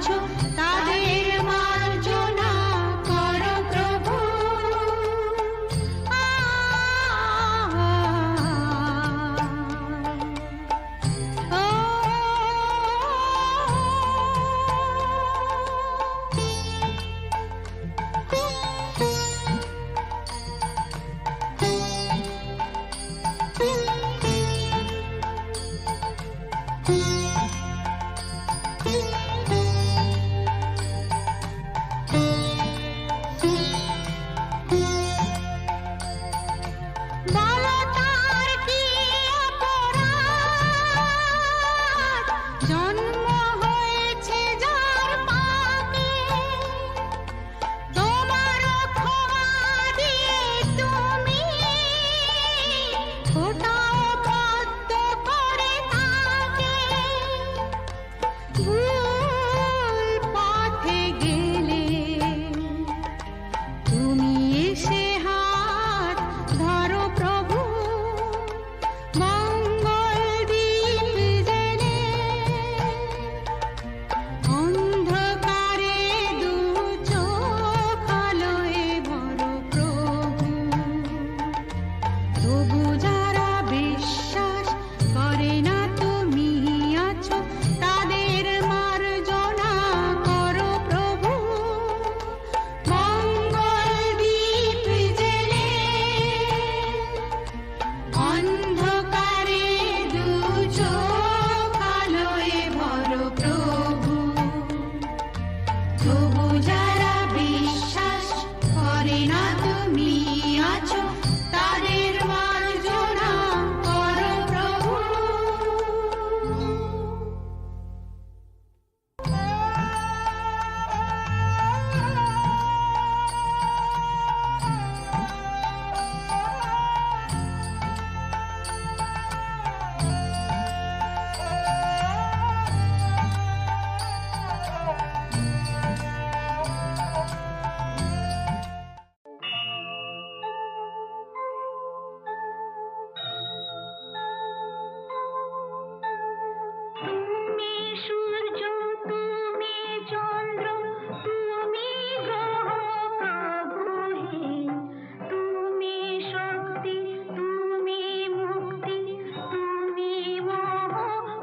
আছো তাদের মার্জনা করো প্রভু। বলো তার কি অপরাধ, জন্ম হয়েছে যার পাপে, তোমার ক্ষমা দিয়ে তুমি ওটাও বদ্ধ করে তাকে। ভুল পথে গেলে তুমি এসে হাত ধরো প্রভু, মঙ্গল দীপ জেলে অন্ধকারে দু চোখ আলোয় ভরো প্রভু। তবু যারা বিশ্বাস করে না তুমি আছো তাদের মার্জনা করো প্রভু, মঙ্গল দীপ জেলে অন্ধকারে দু চোখ আলোয় ভরো প্রভু। তবু যারা বিশ্বাস করে না তুমি আছো তাদের মার্জনা করো প্রভু। তুমি সূর্য, তুমি চন্দ্র, তুমি গ্রহ প্রভু হে। তুমি শক্তি, তুমি মুক্তি, তুমি মোহ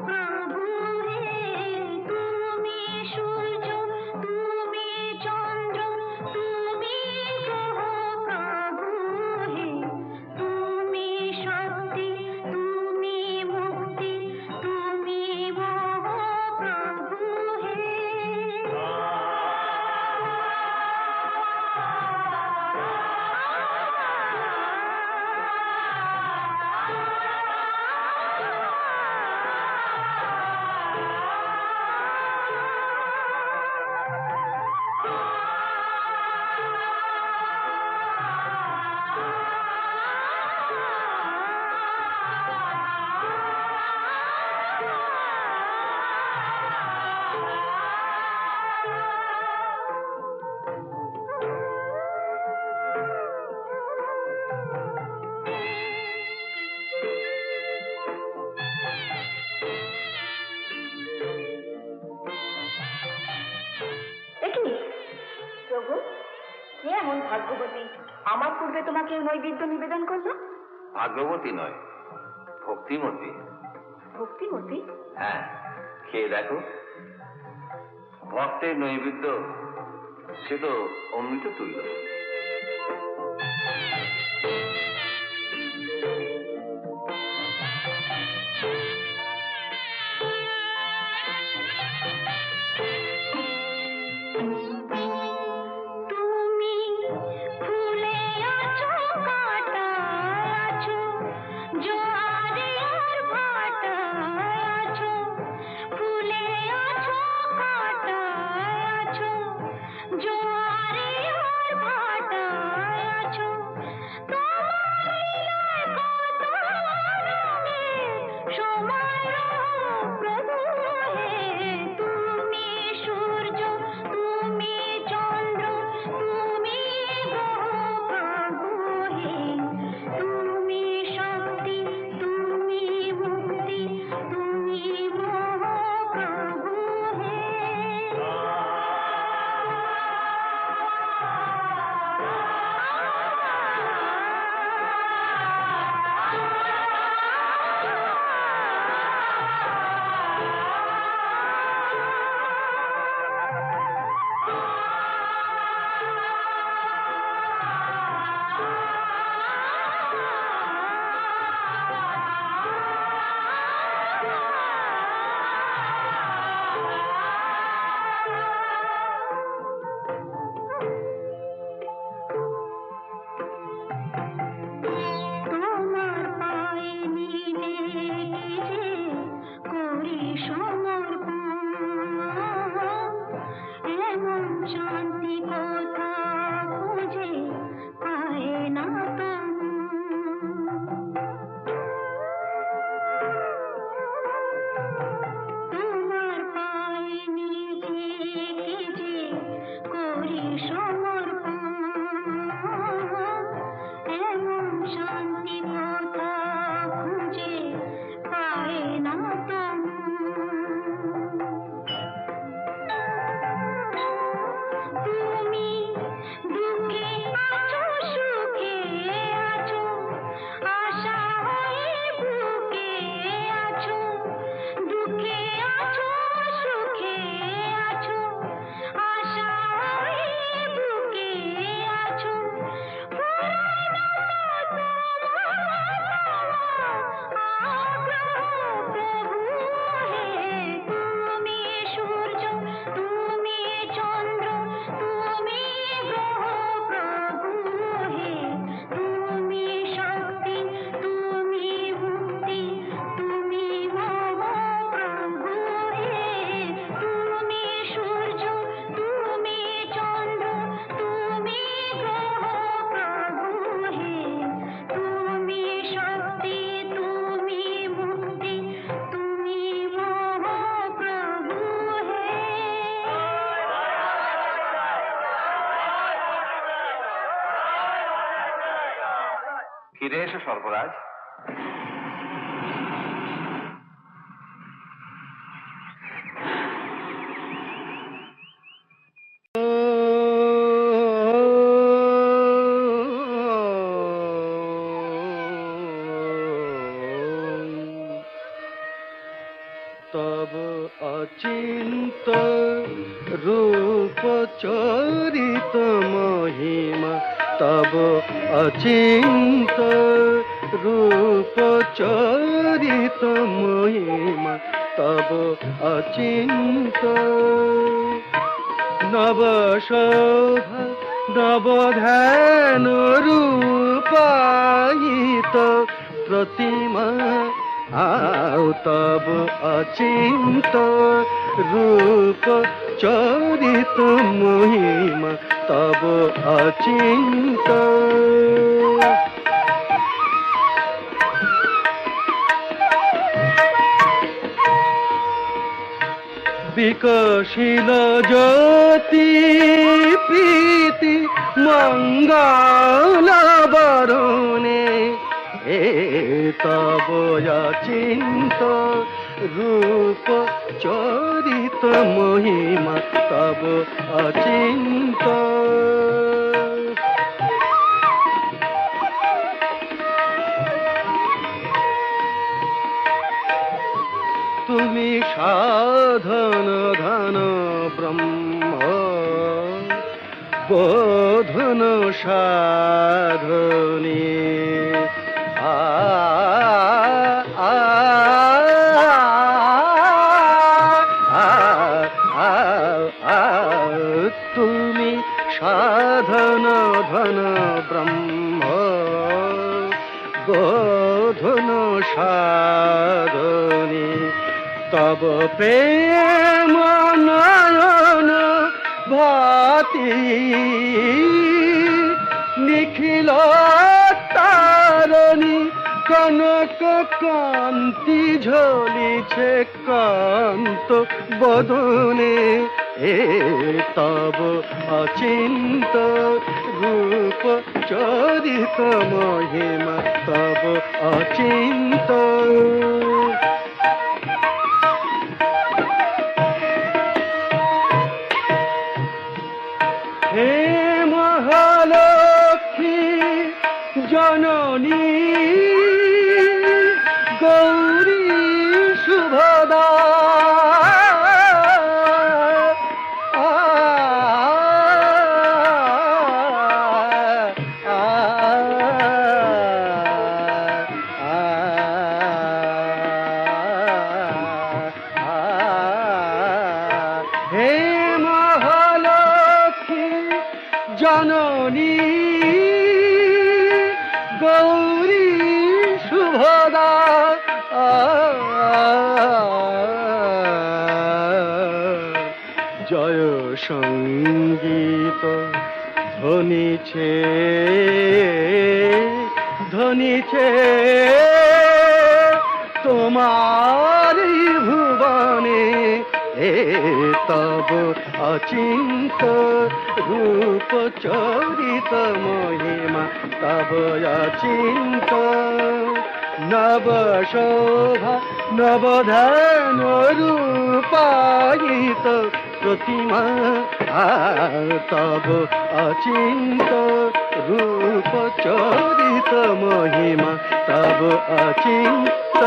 প্রভু হে। তুমি সূর্য, তুমি চন্দ্র, তুমি গ্রহ প্রভু হে। তুমি শক্তি, তুমি মুক্তি, তুমি মোহ প্রভু হে। দেখি প্রভু, কে এমন ভাগ্যবতী আমার পূর্বে তোমাকে নৈবেদ্য নিবেদন করলো? ভাগ্যবতী নয়, ভক্তিমতী। ভক্তিমতী? হ্যাঁ, খেয়ে দেখো। ভক্তের নৈবেদ্য সে তো অমৃত তুল্য। তুমি ফুলে আছো, কাঁটায় আছো, জোয়ারে আর ভাটায় আছো। ফুলে আছো, কাঁটায় আছো, জোয়ারে আর ফিরে এসো সর্পরাজ। তব অচিন্ত রূপ চরিত মহিমা, তব অচিন্ত রূপ চরিত মহিমা, তব অচিন্ত নব শোভা নব ধ্যান রূপায়িত প্রতিমা, আও তব অচিন্ত রূপ চরিত মহিমা, তব অচিন্ত বিকশিল জ্যোতি প্রীতি মঙ্গল বরণে, এ তব অচিন্ত রূপ চরিত মহিমা, তব অচিন্ত তুমি সাধন ধন ব্রহ্ম বোধন সাধনী, তুমি সাধন ধন ব্রহ্ম বোধন সাধনী, তব প্রেম নয়ন ভাতি নিখিল তারণী, কনক কান্তি ঝলিছে কান্ত বদনে, এ তব অচিন্ত রূপ চরিত মহিমা, তব অচিন্ত হে মহালক্ষ্মী জননী গৌরী শুভদা, হে মহালক্ষ্মী জননী গৌরী শুভদা, জয় সঙ্গীত ধ্বনিছে ধ্বনিছে তোমার ভুবনে, এ তব অচিন্ত রূপ চরিত মহিমা, তব অচিন্ত নব শোভা নব ধ্যান রূপায়িত প্রতিমা, তব অচিন্ত রূপ চরিত মহিমা, তব অচিন্ত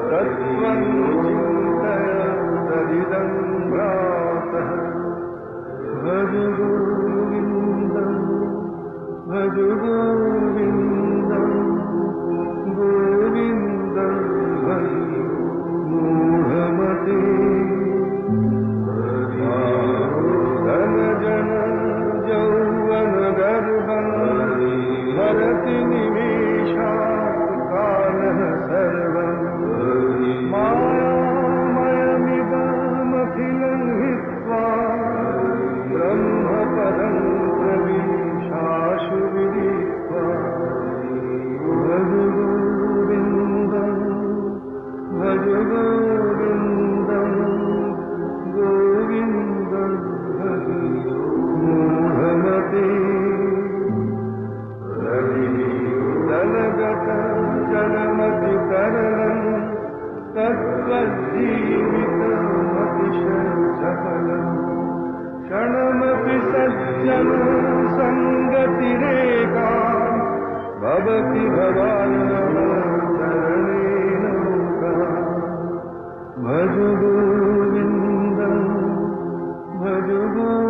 तत्त्वं चिन्तय तदिदं भ्रातः भज गोविन्दं भज गोविन्दं गोविन्दं भज मूढमते धनजन यौवनगर्भं हरति निमेषात् कालः सर्वं मायामयमिदमखिलं हित्वा ब्रह्मपदं प्रविशाशु विदित्वा भज गोविन्दं भज गोविन्दं गोविन्दं भज मूढमते दलगतं जलमतितरलं तत्त्वजीवितमतिशयसफलं क्षणमपि सज्जन सङ्गतिरेका भवति भवानवतरणेन मुखा भज गोविन्दं भज गोविन्दं